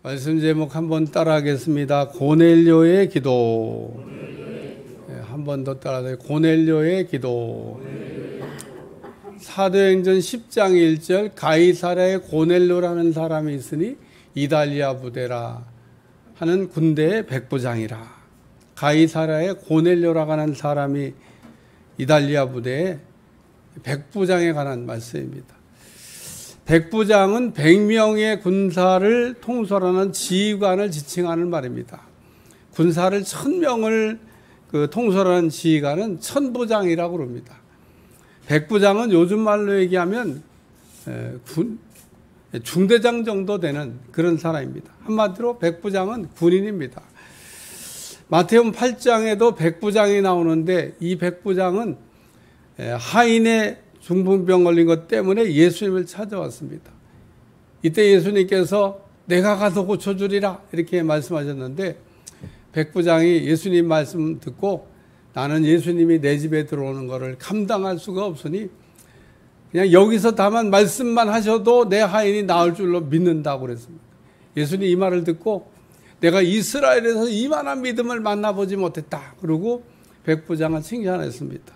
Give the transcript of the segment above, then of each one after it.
말씀 제목 한번 따라하겠습니다. 고넬료의 기도. 한 번 더 따라하세요. 고넬료의 기도. 사도행전 10장 1절 가이사랴에 고넬료라는 사람이 있으니 이달리아 부대라 하는 군대의 백부장이라. 가이사랴에 고넬료라고 하는 사람이 이달리아 부대의 백부장에 관한 말씀입니다. 백부장은 100명의 군사를 통솔하는 지휘관을 지칭하는 말입니다. 군사를 1000명을 통솔하는 지휘관은 천부장이라고 그럽니다. 백부장은 요즘 말로 얘기하면 중대장 정도 되는 그런 사람입니다. 한마디로 백부장은 군인입니다. 마태복음 8장에도 백부장이 나오는데 이 백부장은 하인의 중풍병 걸린 것 때문에 예수님을 찾아왔습니다. 이때 예수님께서 내가 가서 고쳐주리라 이렇게 말씀하셨는데 백부장이 예수님 말씀 듣고 나는 예수님이 내 집에 들어오는 것을 감당할 수가 없으니 그냥 여기서 다만 말씀만 하셔도 내 하인이 나을 줄로 믿는다고 그랬습니다. 예수님 이 말을 듣고 내가 이스라엘에서 이만한 믿음을 만나보지 못했다. 그러고 백부장을 칭찬했습니다.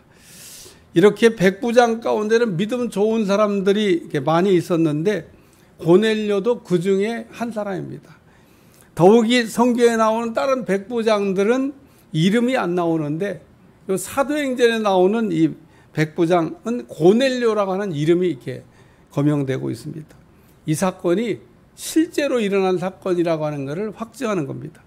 이렇게 백부장 가운데는 믿음 좋은 사람들이 이렇게 많이 있었는데 고넬료도 그 중에 한 사람입니다. 더욱이 성경에 나오는 다른 백부장들은 이름이 안 나오는데 사도행전에 나오는 이 백부장은 고넬료라고 하는 이름이 이렇게 거명되고 있습니다. 이 사건이 실제로 일어난 사건이라고 하는 것을 확증하는 겁니다.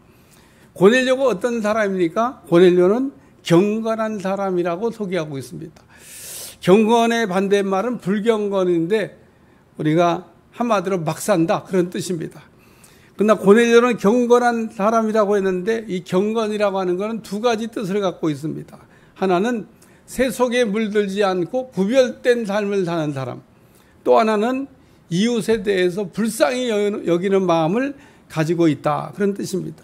고넬료가 어떤 사람입니까? 고넬료는 경건한 사람이라고 소개하고 있습니다. 경건의 반대말은 불경건인데 우리가 한마디로 막 산다 그런 뜻입니다. 그러나 고넬료는 경건한 사람이라고 했는데 이 경건이라고 하는 것은 두 가지 뜻을 갖고 있습니다. 하나는 세속에 물들지 않고 구별된 삶을 사는 사람, 또 하나는 이웃에 대해서 불쌍히 여기는 마음을 가지고 있다 그런 뜻입니다.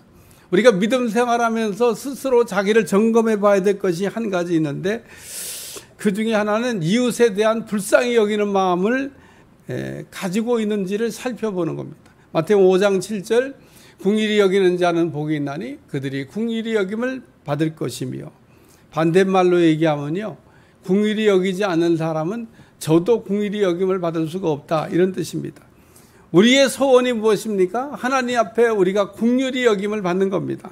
우리가 믿음 생활하면서 스스로 자기를 점검해 봐야 될 것이 한 가지 있는데 그 중에 하나는 이웃에 대한 불쌍히 여기는 마음을 가지고 있는지를 살펴보는 겁니다. 마태복음 5장 7절 긍휼히 여기는 자는 복이 있나니 그들이 긍휼히 여김을 받을 것이며 반대말로 얘기하면요 긍휼히 여기지 않는 사람은 저도 긍휼히 여김을 받을 수가 없다 이런 뜻입니다. 우리의 소원이 무엇입니까? 하나님 앞에 우리가 긍휼히 여김을 받는 겁니다.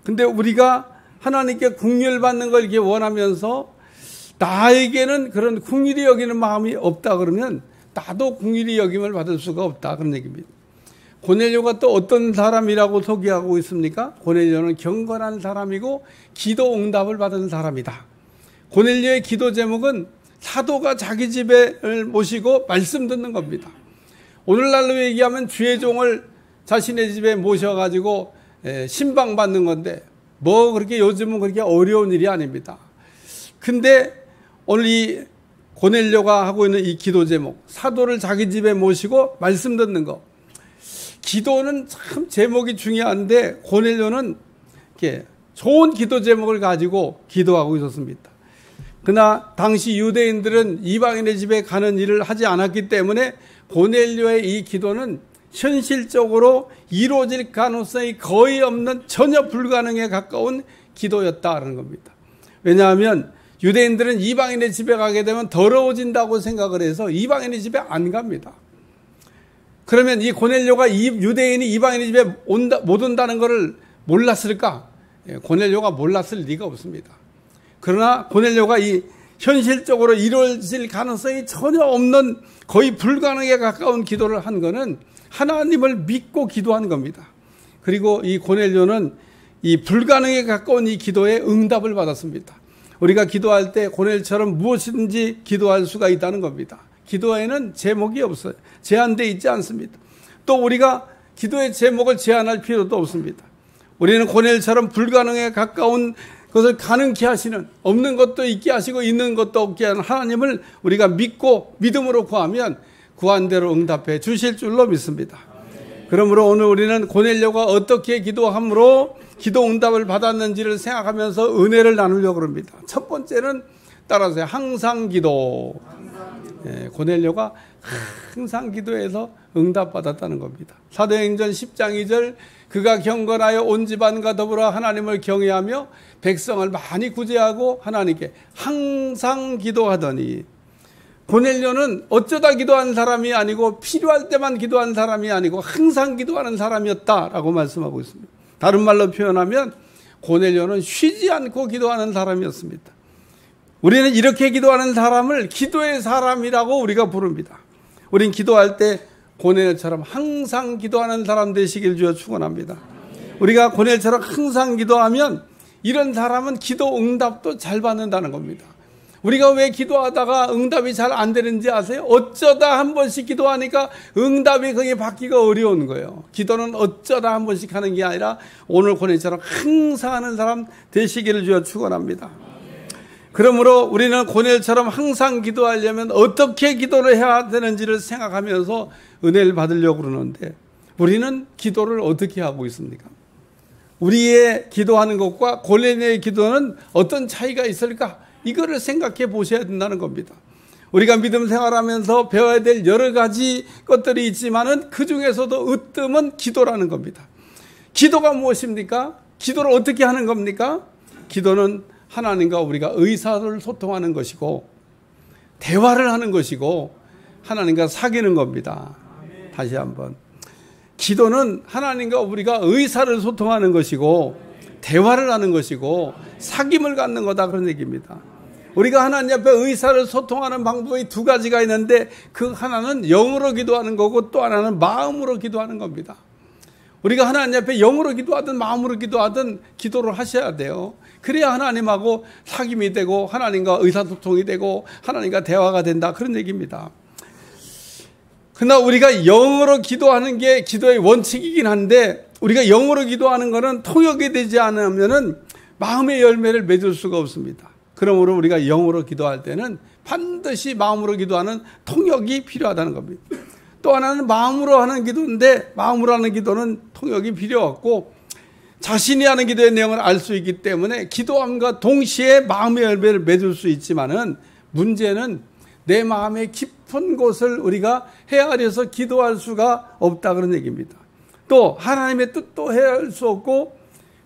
근데 우리가 하나님께 긍휼 받는 걸 이렇게 원하면서 나에게는 그런 긍휼히 여기는 마음이 없다 그러면 나도 긍휼히 여김을 받을 수가 없다 그런 얘기입니다. 고넬료가 또 어떤 사람이라고 소개하고 있습니까? 고넬료는 경건한 사람이고 기도 응답을 받은 사람이다. 고넬료의 기도 제목은 사도가 자기 집에 모시고 말씀 듣는 겁니다. 오늘날로 얘기하면 주의 종을 자신의 집에 모셔가지고 신방받는 건데 뭐 그렇게 요즘은 그렇게 어려운 일이 아닙니다. 근데 오늘 이 고넬료가 하고 있는 이 기도 제목, 사도를 자기 집에 모시고 말씀 듣는 거. 기도는 참 제목이 중요한데 고넬료는 이렇게 좋은 기도 제목을 가지고 기도하고 있었습니다. 그러나 당시 유대인들은 이방인의 집에 가는 일을 하지 않았기 때문에 고넬료의 이 기도는 현실적으로 이루어질 가능성이 거의 없는 전혀 불가능에 가까운 기도였다는 겁니다. 왜냐하면 유대인들은 이방인의 집에 가게 되면 더러워진다고 생각을 해서 이방인의 집에 안 갑니다. 그러면 이 고넬료가 유대인이 이방인의 집에 못 온다는 것을 몰랐을까? 고넬료가 몰랐을 리가 없습니다. 그러나 고넬료가 이 현실적으로 이루어질 가능성이 전혀 없는 거의 불가능에 가까운 기도를 한 것은 하나님을 믿고 기도한 겁니다. 그리고 이 고넬료는 이 불가능에 가까운 이 기도에 응답을 받았습니다. 우리가 기도할 때 고넬처럼 무엇이든지 기도할 수가 있다는 겁니다. 기도에는 제목이 없어요. 제한되어 있지 않습니다. 또 우리가 기도의 제목을 제한할 필요도 없습니다. 우리는 고넬처럼 불가능에 가까운 그것을 가능케 하시는, 없는 것도 있게 하시고 있는 것도 없게 하는 하나님을 우리가 믿고 믿음으로 구하면 구한 대로 응답해 주실 줄로 믿습니다. 그러므로 오늘 우리는 고넬료가 어떻게 기도함으로 기도 응답을 받았는지를 생각하면서 은혜를 나누려고 합니다. 첫 번째는 따라서 항상 기도. 고넬료가 항상 기도해서 응답받았다는 겁니다. 사도행전 10장 2절 그가 경건하여 온 집안과 더불어 하나님을 경외하며 백성을 많이 구제하고 하나님께 항상 기도하더니 고넬료는 어쩌다 기도한 사람이 아니고 필요할 때만 기도한 사람이 아니고 항상 기도하는 사람이었다라고 말씀하고 있습니다. 다른 말로 표현하면 고넬료는 쉬지 않고 기도하는 사람이었습니다. 우리는 이렇게 기도하는 사람을 기도의 사람이라고 우리가 부릅니다. 우린 기도할 때 고넬료처럼 항상 기도하는 사람 되시길 주여 축원합니다. 우리가 고넬료처럼 항상 기도하면 이런 사람은 기도 응답도 잘 받는다는 겁니다. 우리가 왜 기도하다가 응답이 잘 안 되는지 아세요? 어쩌다 한 번씩 기도하니까 응답이 그게 받기가 어려운 거예요. 기도는 어쩌다 한 번씩 하는 게 아니라 오늘 고넬료처럼 항상 하는 사람 되시기를 주여 축원합니다. 그러므로 우리는 고넬료처럼 항상 기도하려면 어떻게 기도를 해야 되는지를 생각하면서 은혜를 받으려고 그러는데 우리는 기도를 어떻게 하고 있습니까? 우리의 기도하는 것과 고넬료의 기도는 어떤 차이가 있을까? 이거를 생각해 보셔야 된다는 겁니다. 우리가 믿음 생활하면서 배워야 될 여러 가지 것들이 있지만은 그 중에서도 으뜸은 기도라는 겁니다. 기도가 무엇입니까? 기도를 어떻게 하는 겁니까? 기도는 하나님과 우리가 의사를 소통하는 것이고 대화를 하는 것이고 하나님과 사귀는 겁니다. 다시 한번. 기도는 하나님과 우리가 의사를 소통하는 것이고 대화를 하는 것이고 사귐을 갖는 거다 그런 얘기입니다. 우리가 하나님 앞에 의사를 소통하는 방법이 두 가지가 있는데 그 하나는 영으로 기도하는 거고 또 하나는 마음으로 기도하는 겁니다. 우리가 하나님 앞에 영으로 기도하든 마음으로 기도하든 기도를 하셔야 돼요. 그래야 하나님하고 사귐이 되고 하나님과 의사소통이 되고 하나님과 대화가 된다 그런 얘기입니다. 그러나 우리가 영으로 기도하는 게 기도의 원칙이긴 한데 우리가 영으로 기도하는 것은 통역이 되지 않으면 마음의 열매를 맺을 수가 없습니다. 그러므로 우리가 영으로 기도할 때는 반드시 마음으로 기도하는 통역이 필요하다는 겁니다. 또 하나는 마음으로 하는 기도인데 마음으로 하는 기도는 통역이 필요 없고 자신이 하는 기도의 내용을 알 수 있기 때문에 기도함과 동시에 마음의 열매를 맺을 수 있지만은 문제는 내 마음의 깊은 곳을 우리가 헤아려서 기도할 수가 없다 그런 얘기입니다. 또 하나님의 뜻도 헤아릴 수 없고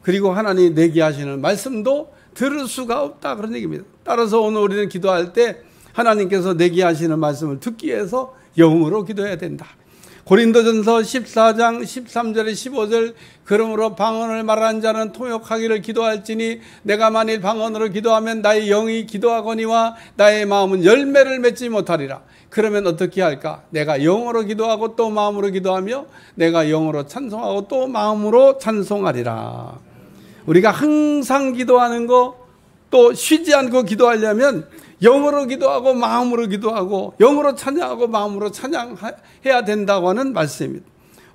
그리고 하나님이 내게 하시는 말씀도 들을 수가 없다 그런 얘기입니다. 따라서 오늘 우리는 기도할 때 하나님께서 내게 하시는 말씀을 듣기 위해서 영으로 기도해야 된다. 고린도전서 14장 13절에 15절 그러므로 방언을 말하는 자는 통역하기를 기도할지니 내가 만일 방언으로 기도하면 나의 영이 기도하거니와 나의 마음은 열매를 맺지 못하리라. 그러면 어떻게 할까? 내가 영으로 기도하고 또 마음으로 기도하며 내가 영으로 찬송하고 또 마음으로 찬송하리라. 우리가 항상 기도하는 거 또 쉬지 않고 기도하려면 영으로 기도하고 마음으로 기도하고 영으로 찬양하고 마음으로 찬양해야 된다고 하는 말씀입니다.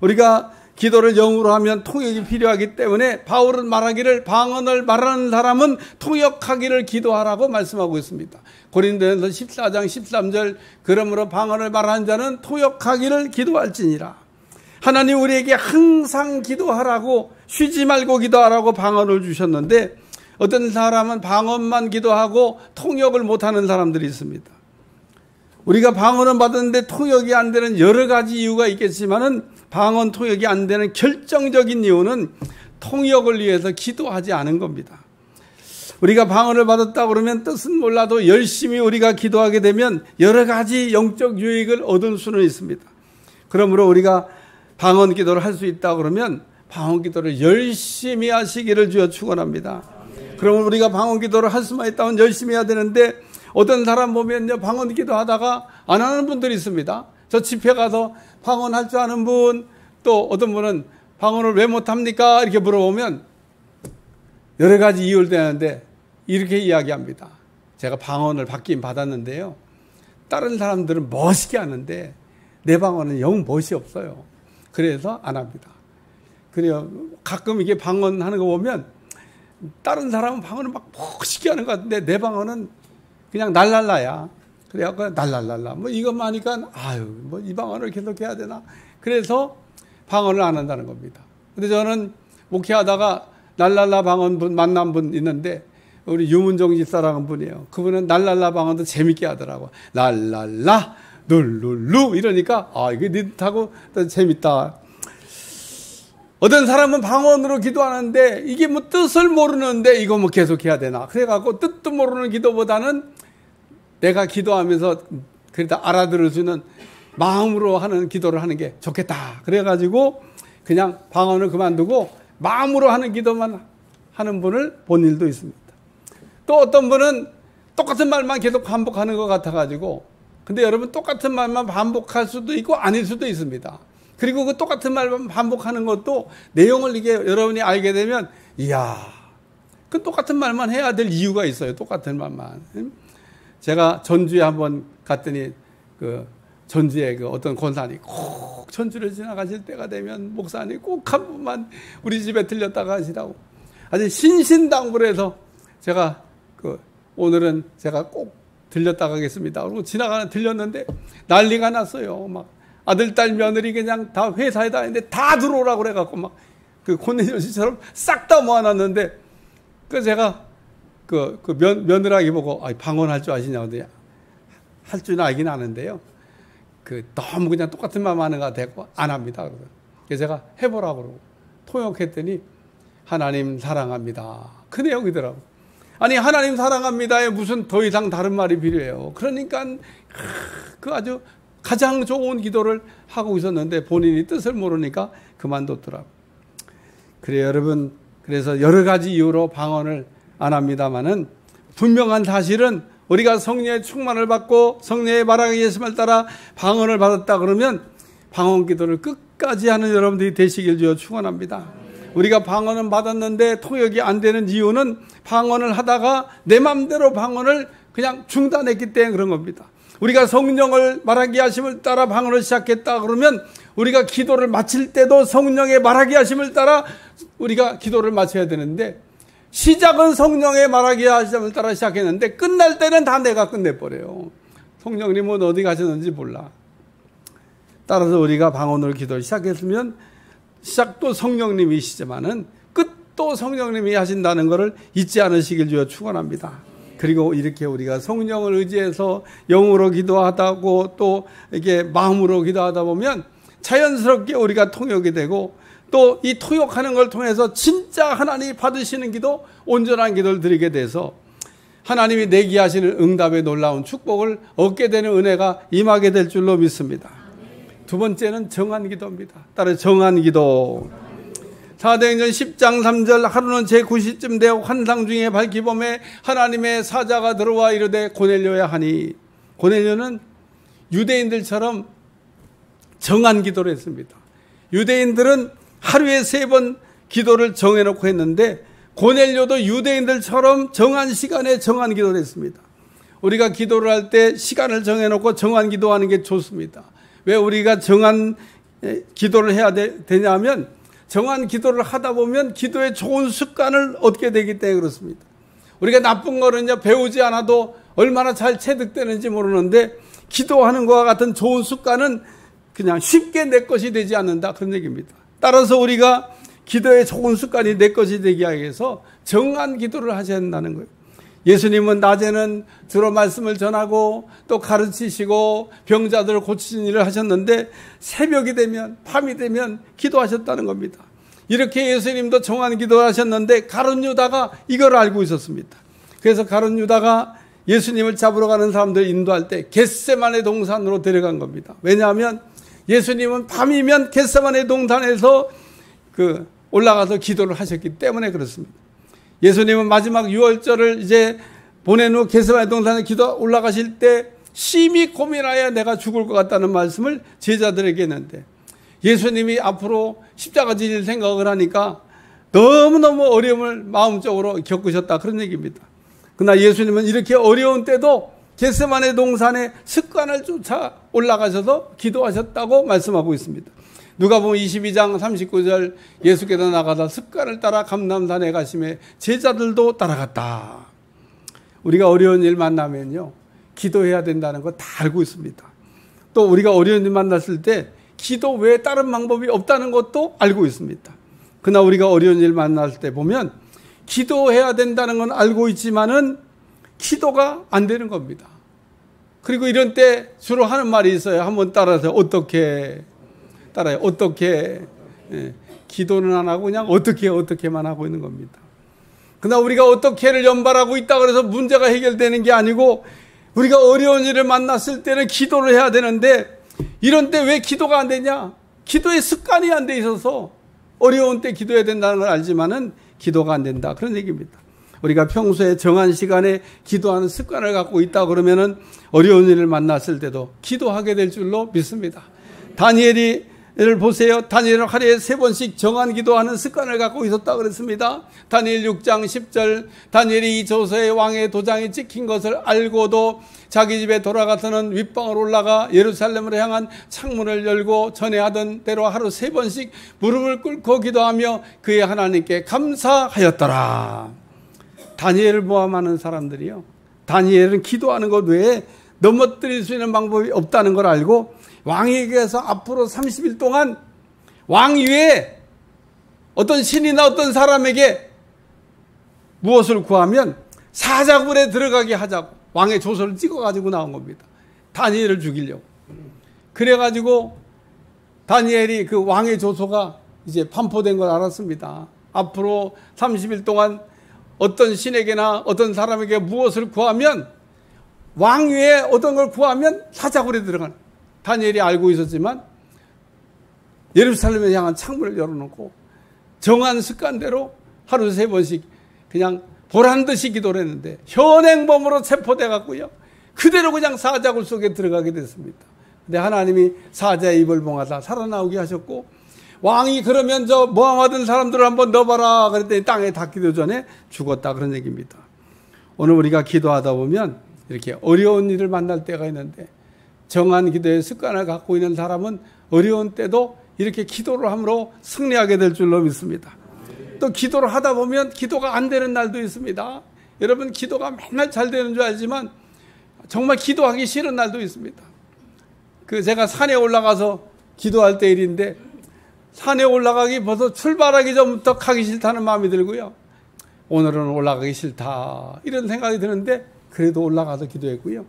우리가 기도를 영으로 하면 통역이 필요하기 때문에 바울은 말하기를 방언을 말하는 사람은 통역하기를 기도하라고 말씀하고 있습니다. 고린도전서 14장 13절 그러므로 방언을 말하는 자는 통역하기를 기도할지니라. 하나님 우리에게 항상 기도하라고 쉬지 말고 기도하라고 방언을 주셨는데 어떤 사람은 방언만 기도하고 통역을 못하는 사람들이 있습니다. 우리가 방언은 받았는데 통역이 안 되는 여러 가지 이유가 있겠지만은 방언 통역이 안 되는 결정적인 이유는 통역을 위해서 기도하지 않은 겁니다. 우리가 방언을 받았다 그러면 뜻은 몰라도 열심히 우리가 기도하게 되면 여러 가지 영적 유익을 얻을 수는 있습니다. 그러므로 우리가 방언 기도를 할 수 있다 그러면 방언 기도를 열심히 하시기를 주여 축원합니다. 그러면 우리가 방언 기도를 할 수만 있다면 열심히 해야 되는데 어떤 사람 보면요 방언 기도하다가 안 하는 분들이 있습니다. 저 집회 가서 방언 할 줄 아는 분 또 어떤 분은 방언을 왜 못합니까? 이렇게 물어보면 여러 가지 이유를 대는데 이렇게 이야기합니다. 제가 방언을 받긴 받았는데요. 다른 사람들은 멋있게 하는데 내 방언은 영 멋이 없어요. 그래서 안 합니다. 그래요. 가끔 이게 방언하는 거 보면 다른 사람은 방언을 막 멋있게 하는 것 같은데 내 방언은 그냥 날랄라야. 그래갖고 날랄랄라. 뭐 이것만 하니까 아유 뭐 이 방언을 계속 해야 되나. 그래서 방언을 안 한다는 겁니다. 근데 저는 목회하다가 날랄라 방언 분 만난 분 있는데 우리 유문정 집사라는 분이에요. 그분은 날랄라 방언도 재밌게 하더라고. 날랄라 룰룰루 이러니까 이게 니릇하고 재밌다. 어떤 사람은 방언으로 기도하는데 이게 뭐 뜻을 모르는데 이거 뭐 계속 해야 되나. 그래갖고 뜻도 모르는 기도보다는 내가 기도하면서 그래도 알아들을 수 있는 마음으로 하는 기도를 하는 게 좋겠다. 그래가지고 그냥 방언을 그만두고 마음으로 하는 기도만 하는 분을 본 일도 있습니다. 또 어떤 분은 똑같은 말만 계속 반복하는 것 같아가지고, 근데 여러분 똑같은 말만 반복할 수도 있고 아닐 수도 있습니다. 그리고 그 똑같은 말만 반복하는 것도 내용을 이게 여러분이 알게 되면, 이야, 그 똑같은 말만 해야 될 이유가 있어요. 똑같은 말만. 제가 전주에 한번 갔더니 그 전주에 그 어떤 권사님 꼭 전주를 지나가실 때가 되면 목사님 꼭 한 번만 우리 집에 들렸다가 하시라고 아주 신신당부해서 제가 오늘은 제가 꼭 들렸다 가겠습니다. 그리고 들렸는데 난리가 났어요. 막 아들, 딸, 며느리 그냥 다 회사에 다니는데 다 들어오라고 그래갖고 막 그 고넬료 씨처럼 싹 다 모아놨는데 그 제가 며느라기 보고 방언할 줄 아시냐고 할 줄 알긴 아는데요. 너무 그냥 똑같은 말만 하는 것 같아서 안 합니다. 그래서 제가 해보라고 그러고 통역했더니 하나님 사랑합니다. 그 내용이더라고. 아니 하나님 사랑합니다에 무슨 더 이상 다른 말이 필요해요. 그러니까 그 아주 가장 좋은 기도를 하고 있었는데 본인이 뜻을 모르니까 그만뒀더라고. 그래요 여러분. 그래서 여러 가지 이유로 방언을 안 합니다마는 분명한 사실은 우리가 성령의 충만을 받고 성령의 말하기 예심을 따라 방언을 받았다 그러면 방언 기도를 끝까지 하는 여러분들이 되시길 주여 축원합니다. 우리가 방언은 받았는데 통역이 안 되는 이유는 방언을 하다가 내 맘대로 방언을 그냥 중단했기 때문에 그런 겁니다. 우리가 성령을 말하기 하심을 따라 방언을 시작했다 그러면 우리가 기도를 마칠 때도 성령의 말하기 하심을 따라 우리가 기도를 마쳐야 되는데 시작은 성령의 말하기 하심을 따라 시작했는데 끝날 때는 다 내가 끝내버려요. 성령님은 어디 가셨는지 몰라. 따라서 우리가 방언으로 기도를 시작했으면 시작도 성령님이시지만은 끝도 성령님이 하신다는 것을 잊지 않으시길 주여 축원합니다. 그리고 이렇게 우리가 성령을 의지해서 영으로 기도하다고 또 이게 마음으로 기도하다 보면 자연스럽게 우리가 통역이 되고 또 이 통역하는 걸 통해서 진짜 하나님이 받으시는 기도, 온전한 기도를 드리게 돼서 하나님이 내게 하시는 응답의 놀라운 축복을 얻게 되는 은혜가 임하게 될 줄로 믿습니다. 두 번째는 정한 기도입니다. 따라서 정한 기도. 사도행전 10장 3절 하루는 제9시쯤 되어 환상 중에 밝히 보매 하나님의 사자가 들어와 이르되 고넬료야 하니. 고넬료는 유대인들처럼 정한 기도를 했습니다. 유대인들은 하루에 3번 기도를 정해놓고 했는데 고넬료도 유대인들처럼 정한 시간에 정한 기도를 했습니다. 우리가 기도를 할 때 시간을 정해놓고 정한 기도하는 게 좋습니다. 왜 우리가 정한 기도를 해야 되냐면 정한 기도를 하다 보면 기도에 좋은 습관을 얻게 되기 때문에 그렇습니다. 우리가 나쁜 거는요 배우지 않아도 얼마나 잘 체득되는지 모르는데 기도하는 것과 같은 좋은 습관은 그냥 쉽게 내 것이 되지 않는다 그런 얘기입니다. 따라서 우리가 기도에 좋은 습관이 내 것이 되기 위해서 정한 기도를 하셔야 한다는 거예요. 예수님은 낮에는 주로 말씀을 전하고 또 가르치시고 병자들을 고치신 일을 하셨는데 새벽이 되면 밤이 되면 기도하셨다는 겁니다. 이렇게 예수님도 정한 기도를 하셨는데 가룟 유다가 이걸 알고 있었습니다. 그래서 가룟 유다가 예수님을 잡으러 가는 사람들을 인도할 때 겟세마네 동산으로 데려간 겁니다. 왜냐하면 예수님은 밤이면 겟세마네 동산에서 올라가서 기도를 하셨기 때문에 그렇습니다. 예수님은 마지막 유월절을 이제 보낸 후 겟세마네 동산에 기도 올라가실 때 심히 고민하여 내가 죽을 것 같다는 말씀을 제자들에게 했는데 예수님이 앞으로 십자가 지릴 생각을 하니까 너무너무 어려움을 마음적으로 겪으셨다 그런 얘기입니다. 그러나 예수님은 이렇게 어려운 때도 겟세마네 동산에 습관을 쫓아 올라가셔서 기도하셨다고 말씀하고 있습니다. 누가복음 22장 39절 예수께서 나가다 습관을 따라 감람산에 가심에 제자들도 따라갔다. 우리가 어려운 일 만나면요 기도해야 된다는 거 다 알고 있습니다. 또 우리가 어려운 일 만났을 때 기도 외에 다른 방법이 없다는 것도 알고 있습니다. 그러나 우리가 어려운 일 만날 때 보면 기도해야 된다는 건 알고 있지만은 기도가 안 되는 겁니다. 그리고 이런 때 주로 하는 말이 있어요. 한번 따라서 어떻게 따라요. 어떻게 기도는 안 하고 그냥 어떻게만 하고 있는 겁니다. 그러나 우리가 어떻게를 연발하고 있다 그래서 문제가 해결되는 게 아니고 우리가 어려운 일을 만났을 때는 기도를 해야 되는데 이런 때 왜 기도가 안 되냐? 기도의 습관이 안 돼 있어서 어려운 때 기도해야 된다는 걸 알지만은 기도가 안 된다. 그런 얘기입니다. 우리가 평소에 정한 시간에 기도하는 습관을 갖고 있다 그러면은 어려운 일을 만났을 때도 기도하게 될 줄로 믿습니다. 다니엘을 보세요. 다니엘은 하루에 3번씩 정한 기도하는 습관을 갖고 있었다 그랬습니다. 다니엘 6장 10절 다니엘이 이 조서에 왕의 도장이 찍힌 것을 알고도 자기 집에 돌아가서는 윗방으로 올라가 예루살렘으로 향한 창문을 열고 전에 하던 대로 하루 3번씩 무릎을 꿇고 기도하며 그의 하나님께 감사하였더라. 다니엘을 모함하는 사람들이요. 다니엘은 기도하는 것 외에 넘어뜨릴 수 있는 방법이 없다는 걸 알고 왕에게서 앞으로 30일 동안 왕 위에 어떤 신이나 어떤 사람에게 무엇을 구하면 사자굴에 들어가게 하자고 왕의 조서를 찍어가지고 나온 겁니다. 다니엘을 죽이려고. 그래가지고 다니엘이 그 왕의 조서가 이제 반포된 걸 알았습니다. 앞으로 30일 동안 어떤 신에게나 어떤 사람에게 무엇을 구하면 왕 위에 어떤 걸 구하면 사자굴에 들어가는. 다니엘이 알고 있었지만 예루살렘에 향한 창문을 열어놓고 정한 습관대로 하루 3번씩 그냥 보란듯이 기도를 했는데 현행범으로 체포돼 갖고요. 그대로 그냥 사자굴 속에 들어가게 됐습니다. 근데 하나님이 사자의 입을 봉하다 살아나오게 하셨고 왕이 그러면 저 모함하던 사람들을 한번 넣어봐라 그랬더니 땅에 닿기도 전에 죽었다 그런 얘기입니다. 오늘 우리가 기도하다 보면 이렇게 어려운 일을 만날 때가 있는데 정한 기도의 습관을 갖고 있는 사람은 어려운 때도 이렇게 기도를 함으로 승리하게 될 줄로 믿습니다. 또 기도를 하다 보면 기도가 안 되는 날도 있습니다. 여러분 기도가 맨날 잘 되는 줄 알지만 정말 기도하기 싫은 날도 있습니다. 제가 산에 올라가서 기도할 때 일인데 산에 올라가기 벌써 출발하기 전부터 가기 싫다는 마음이 들고요. 오늘은 올라가기 싫다 이런 생각이 드는데 그래도 올라가서 기도했고요.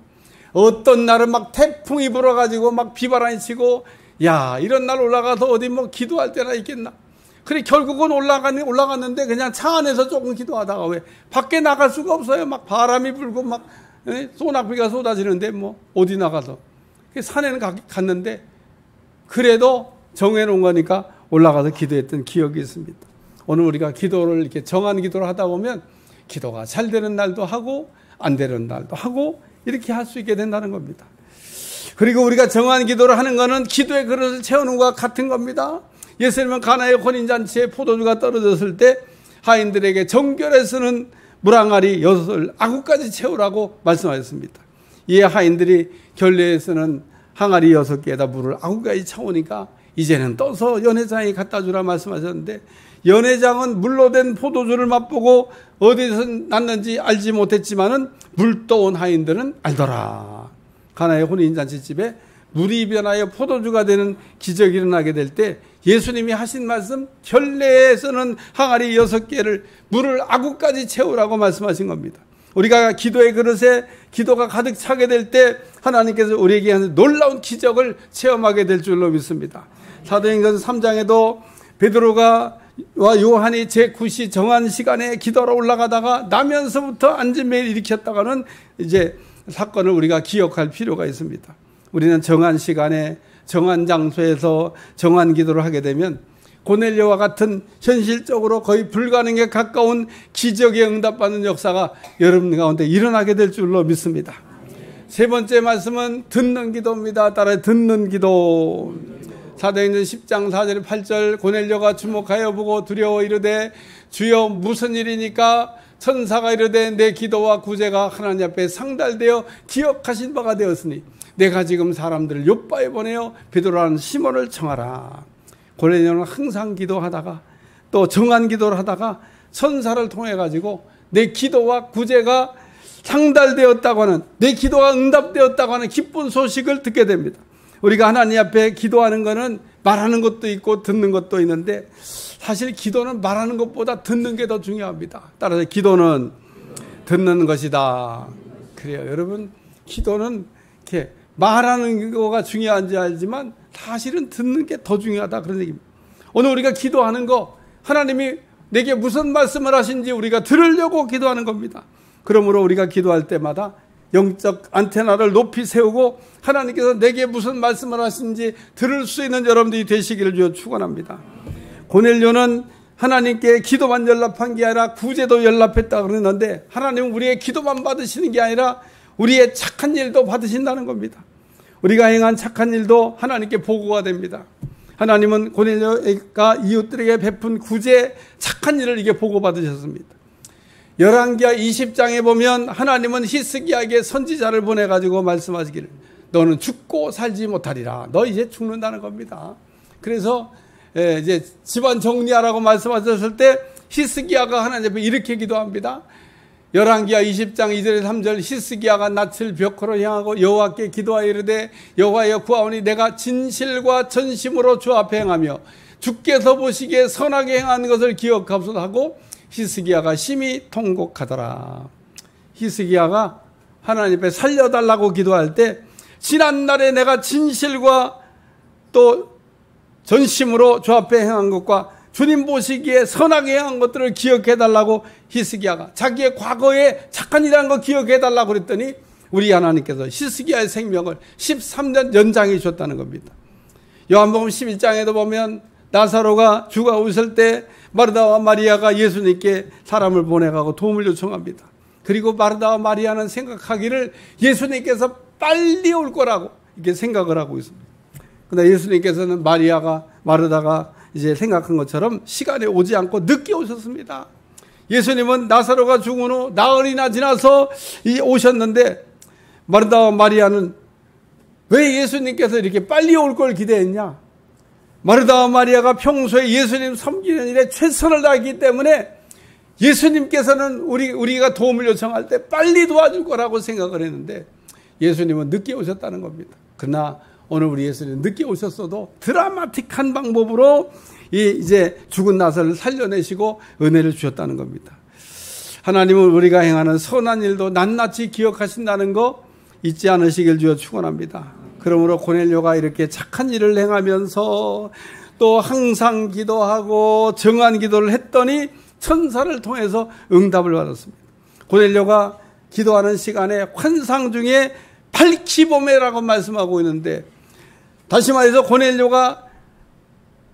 어떤 날은 막 태풍이 불어가지고 막 비바람이 치고 야 이런 날 올라가서 어디 뭐 기도할 때나 있겠나. 그래 결국은 올라갔는데 그냥 차 안에서 조금 기도하다가 왜 밖에 나갈 수가 없어요. 막 바람이 불고 막 소낙비가 쏟아지는데 뭐 어디 나가서 산에는 갔는데 그래도 정해놓은 거니까 올라가서 기도했던 기억이 있습니다. 오늘 우리가 기도를 이렇게 정한 기도를 하다 보면 기도가 잘 되는 날도 하고 안 되는 날도 하고 이렇게 할 수 있게 된다는 겁니다. 그리고 우리가 정한 기도를 하는 것은 기도의 그릇을 채우는 것과 같은 겁니다. 예수님은 가나의 혼인잔치에 포도주가 떨어졌을 때 하인들에게 정결에 쓰는 물항아리 6을 아구까지 채우라고 말씀하셨습니다. 이에 하인들이 결례에 쓰는 항아리 6개에다 물을 아구까지 채우니까 이제는 떠서 연회장이 갖다 주라 말씀하셨는데 연회장은 물로 된 포도주를 맛보고 어디서 났는지 알지 못했지만은 물 떠온 하인들은 알더라. 가나의 혼인잔치집에 물이 변하여 포도주가 되는 기적이 일어나게 될 때 예수님이 하신 말씀 결례에 쓰는 항아리 6개를 물을 아구까지 채우라고 말씀하신 겁니다. 우리가 기도의 그릇에 기도가 가득 차게 될 때 하나님께서 우리에게 하는 놀라운 기적을 체험하게 될 줄로 믿습니다. 사도행전 3장에도 베드로가 와 요한이 제9시 정한 시간에 기도하러 올라가다가 나면서부터 안진매를 일으켰다가는 이제 사건을 우리가 기억할 필요가 있습니다. 우리는 정한 시간에 정한 장소에서 정한 기도를 하게 되면 고넬료와 같은 현실적으로 거의 불가능에 가까운 기적에 응답받는 역사가 여러분 가운데 일어나게 될 줄로 믿습니다. 세 번째 말씀은 듣는 기도입니다. 따라 듣는 기도. 사도행전 10장 4절 8절 고넬료가 주목하여 보고 두려워 이르되 주여 무슨 일이니까 천사가 이르되 내 기도와 구제가 하나님 앞에 상달되어 기억하신 바가 되었으니 내가 지금 사람들을 요바에 보내어 베드로라는 시몬을 청하라. 고넬료는 항상 기도하다가 또 정한 기도를 하다가 천사를 통해 가지고 내 기도와 구제가 상달되었다고 하는 내 기도가 응답되었다고 하는 기쁜 소식을 듣게 됩니다. 우리가 하나님 앞에 기도하는 것은 말하는 것도 있고 듣는 것도 있는데 사실 기도는 말하는 것보다 듣는 게 더 중요합니다. 따라서 기도는 듣는 것이다. 그래요. 여러분, 기도는 이렇게 말하는 거가 중요한지 알지만 사실은 듣는 게 더 중요하다. 그런 얘기입니다. 오늘 우리가 기도하는 거 하나님이 내게 무슨 말씀을 하신지 우리가 들으려고 기도하는 겁니다. 그러므로 우리가 기도할 때마다 영적 안테나를 높이 세우고 하나님께서 내게 무슨 말씀을 하신지 들을 수 있는 여러분들이 되시기를 주여 축원합니다. 고넬료는 하나님께 기도만 연락한 게 아니라 구제도 연락했다 그러는데 하나님은 우리의 기도만 받으시는 게 아니라 우리의 착한 일도 받으신다는 겁니다. 우리가 행한 착한 일도 하나님께 보고가 됩니다. 하나님은 고넬료가 이웃들에게 베푼 구제 착한 일을 이게 보고받으셨습니다. 열왕기하 20장에 보면 하나님은 히스기야에게 선지자를 보내가지고 말씀하시기를 너는 죽고 살지 못하리라. 너 이제 죽는다는 겁니다. 그래서 이제 집안 정리하라고 말씀하셨을 때 히스기야가 하나님 앞에 이렇게 기도합니다. 열왕기하 20장 2절에 3절 히스기야가 낯을 벽으로 향하고 여호와께 기도하여 이르되 여호와여 구하오니 내가 진실과 전심으로 주 앞에 행하며 주께서 보시기에 선하게 행한 것을 기억하소서 하고 히스기야가 심히 통곡하더라. 히스기야가 하나님 앞에 살려달라고 기도할 때 지난날에 내가 진실과 또 전심으로 주 앞에 행한 것과 주님 보시기에 선하게 행한 것들을 기억해달라고 히스기야가 자기의 과거에 착한 일한 거 기억해달라고 그랬더니 우리 하나님께서 히스기야의 생명을 13년 연장해 주셨다는 겁니다. 요한복음 11장에도 보면 나사로가 죽어 있을 때 마르다와 마리아가 예수님께 사람을 보내가고 도움을 요청합니다. 그리고 마르다와 마리아는 생각하기를 예수님께서 빨리 올 거라고 이렇게 생각을 하고 있습니다. 그러나 예수님께서는 마르다가 이제 생각한 것처럼 시간에 오지 않고 늦게 오셨습니다. 예수님은 나사로가 죽은 후 나흘이나 지나서 오셨는데 마르다와 마리아는 왜 예수님께서 이렇게 빨리 올 걸 기대했냐? 마르다와 마리아가 평소에 예수님 섬기는 일에 최선을 다했기 때문에 예수님께서는 우리가 도움을 요청할 때 빨리 도와줄 거라고 생각을 했는데 예수님은 늦게 오셨다는 겁니다. 그러나 오늘 우리 예수님 늦게 오셨어도 드라마틱한 방법으로 이제 죽은 나사로를 살려내시고 은혜를 주셨다는 겁니다. 하나님은 우리가 행하는 선한 일도 낱낱이 기억하신다는 거 잊지 않으시길 주여 축원합니다. 그러므로 고넬료가 이렇게 착한 일을 행하면서 또 항상 기도하고 정한 기도를 했더니 천사를 통해서 응답을 받았습니다. 고넬료가 기도하는 시간에 환상 중에 발키보메라고 말씀하고 있는데 다시 말해서 고넬료가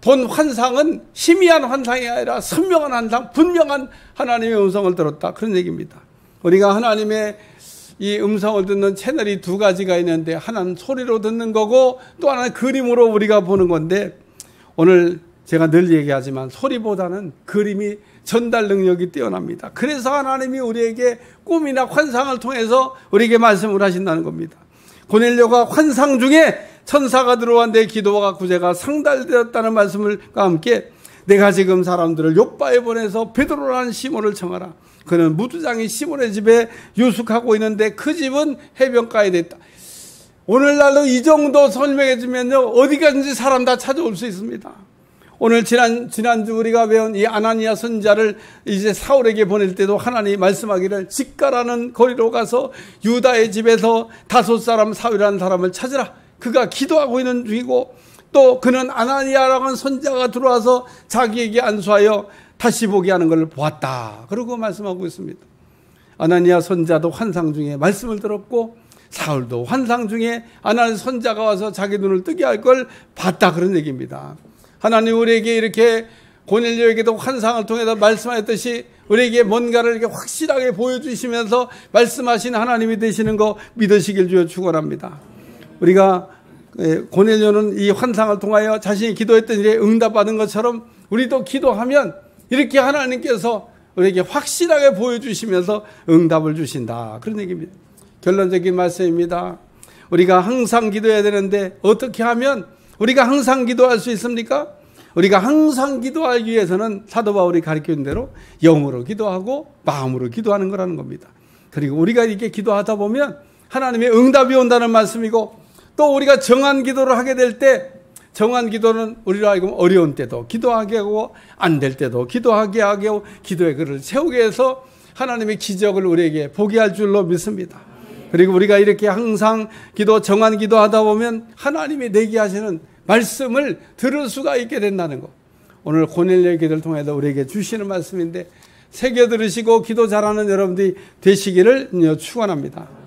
본 환상은 희미한 환상이 아니라 선명한 환상, 분명한 하나님의 음성을 들었다. 그런 얘기입니다. 우리가 하나님의 이 음성을 듣는 채널이 두 가지가 있는데 하나는 소리로 듣는 거고 또 하나는 그림으로 우리가 보는 건데 오늘 제가 늘 얘기하지만 소리보다는 그림이 전달 능력이 뛰어납니다. 그래서 하나님이 우리에게 꿈이나 환상을 통해서 우리에게 말씀을 하신다는 겁니다. 고넬료가 환상 중에 천사가 들어와 내 기도와 구제가 상달되었다는 말씀과 함께 내가 지금 사람들을 욥바에 보내서 베드로라는 시몬을 청하라. 그는 무두장이 시몬의 집에 유숙하고 있는데 그 집은 해변가에 됐다. 오늘날로 이 정도 설명해 주면요 어디까지 사람 다 찾아올 수 있습니다. 오늘 지난주 우리가 배운 이 아나니아 선지자를 이제 사울에게 보낼 때도 하나님이 말씀하기를 직가라는 거리로 가서 유다의 집에서 다섯 사람 사울이라는 사람을 찾으라. 그가 기도하고 있는 중이고 또 그는 아나니아라는 선지자가 들어와서 자기에게 안수하여 다시 보게 하는 걸 보았다. 그러고 말씀하고 있습니다. 아나니아 선지자도 환상 중에 말씀을 들었고 사울도 환상 중에 아나니아 선지자가 와서 자기 눈을 뜨게 할 걸 봤다. 그런 얘기입니다. 하나님 우리에게 이렇게 고넬료에게도 환상을 통해서 말씀하셨듯이 우리에게 뭔가를 이렇게 확실하게 보여주시면서 말씀하신 하나님이 되시는 거 믿으시길 주여 축원합니다. 우리가 고넬료는 이 환상을 통하여 자신이 기도했던 일에 응답받은 것처럼 우리도 기도하면 이렇게 하나님께서 우리에게 확실하게 보여주시면서 응답을 주신다. 그런 얘기입니다. 결론적인 말씀입니다. 우리가 항상 기도해야 되는데 어떻게 하면 우리가 항상 기도할 수 있습니까? 우리가 항상 기도하기 위해서는 사도 바울이 가르치는 대로 영으로 기도하고 마음으로 기도하는 거라는 겁니다. 그리고 우리가 이렇게 기도하다 보면 하나님의 응답이 온다는 말씀이고 또 우리가 정한 기도를 하게 될 때 정한 기도는 우리로 하여금 어려운 때도 기도하게 하고 안 될 때도 기도하게 하고 기도의 글을 세우게 해서 하나님의 기적을 우리에게 보게 할 줄로 믿습니다. 그리고 우리가 이렇게 항상 정한 기도하다 보면 하나님이 내게 하시는 말씀을 들을 수가 있게 된다는 것. 오늘 고넬료의 기도를 통해서 우리에게 주시는 말씀인데 새겨 들으시고 기도 잘하는 여러분들이 되시기를 축원합니다.